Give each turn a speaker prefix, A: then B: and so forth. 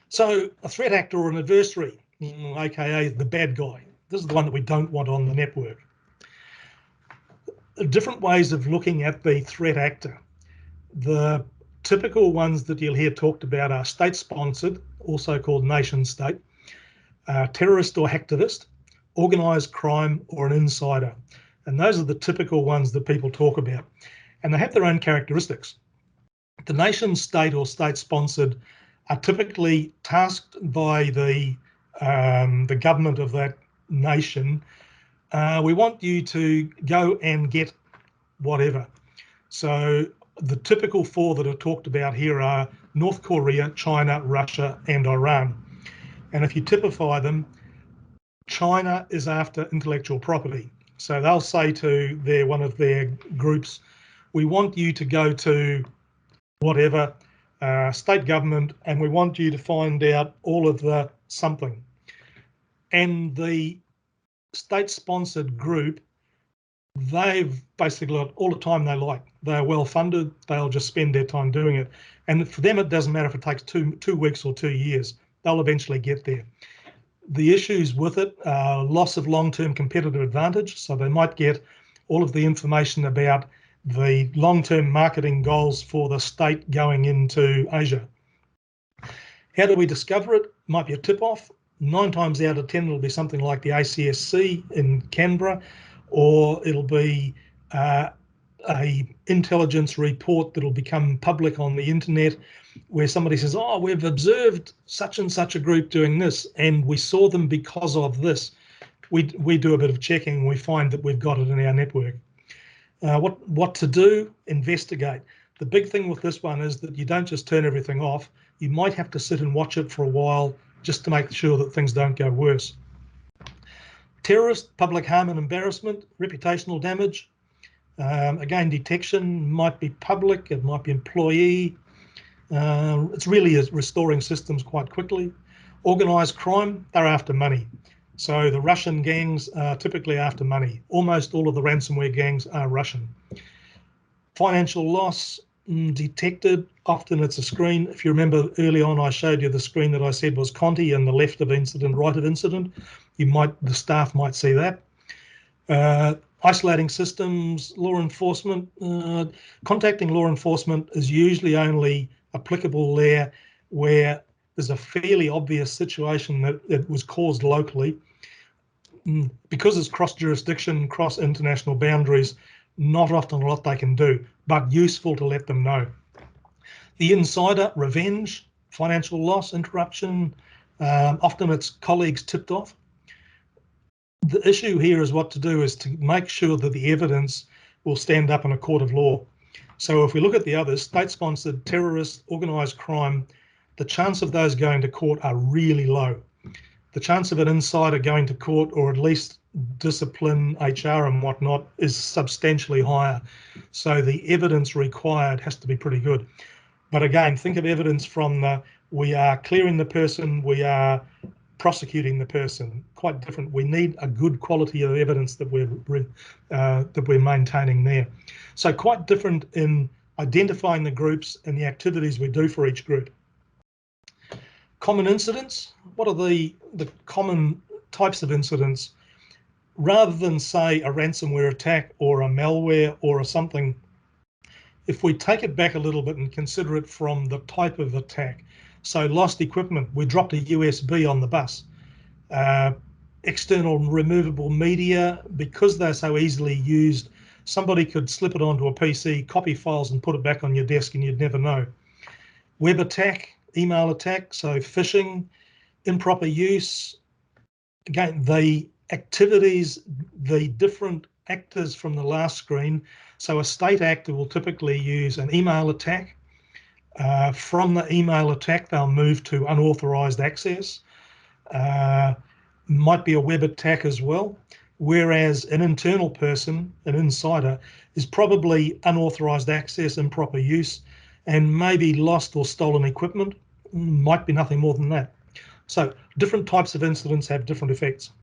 A: So a threat actor or an adversary, aka the bad guy. This is the one that we don't want on the network. Different ways of looking at the threat actor. The typical ones that you'll hear talked about are state-sponsored, also called nation-state, terrorist or hacktivist, organised crime, or an insider. And those are the typical ones that people talk about. And they have their own characteristics. The nation-state or state-sponsored are typically tasked by the government of that nation. We want you to go and get whatever. So the typical four that are talked about here are North Korea, China, Russia, and Iran. And if you typify them, China is after intellectual property. So they'll say to one of their groups, we want you to go to whatever state government, and we want you to find out all of the something. And the state-sponsored group, they've basically got all the time they like. They're well funded, they'll just spend their time doing it. And for them, it doesn't matter if it takes two weeks or 2 years, they'll eventually get there. The issues with it are loss of long-term competitive advantage. So they might get all of the information about the long-term marketing goals for the state going into Asia. How do we discover it? Might be a tip-off. 9 times out of 10, it'll be something like the ACSC in Canberra, or it'll be a intelligence report that'll become public on the internet where somebody says, oh, we've observed such and such a group doing this and we saw them because of this. We do a bit of checking and we find that we've got it in our network. What to do? Investigate. The big thing with this one is that you don't just turn everything off. You might have to sit and watch it for a while just to make sure that things don't go worse. Terrorist, public harm and embarrassment, reputational damage. Again, detection might be public, it might be employee. It's really restoring systems quite quickly. Organised crime, they're after money. So the Russian gangs are typically after money. Almost all of the ransomware gangs are Russian. Financial loss detected, often it's a screen. If you remember early on, I showed you the screen that I said was Conti and the left of incident, right of incident. The staff might see that. Isolating systems, law enforcement. Contacting law enforcement is usually only applicable there where there's a fairly obvious situation that it was caused locally. Because it's cross-jurisdiction, cross-international boundaries, not often a lot they can do, but useful to let them know. The insider, revenge, financial loss, interruption, often it's colleagues tipped off. The issue here is what to do is to make sure that the evidence will stand up in a court of law. So if we look at the others, state-sponsored, terrorist, organised crime, the chance of those going to court are really low. The chance of an insider going to court, or at least discipline, HR and whatnot, is substantially higher. So the evidence required has to be pretty good. But again, think of evidence from we are clearing the person, we are prosecuting the person. Quite different. We need a good quality of evidence that we're maintaining there. So quite different in identifying the groups and the activities we do for each group. Common incidents. What are the common types of incidents? Rather than say a ransomware attack or a malware or something, if we take it back a little bit and consider it from the type of attack. So lost equipment, we dropped a USB on the bus. External removable media, because they're so easily used, somebody could slip it onto a PC, copy files and put it back on your desk and you'd never know. Web attack, email attack, so phishing, improper use. Again, the activities, the different actors from the last screen. So a state actor will typically use an email attack. From the email attack, they'll move to unauthorized access. Might be a web attack as well. Whereas an internal person, an insider, is probably unauthorized access, improper use, and maybe lost or stolen equipment. Might be nothing more than that. So different types of incidents have different effects.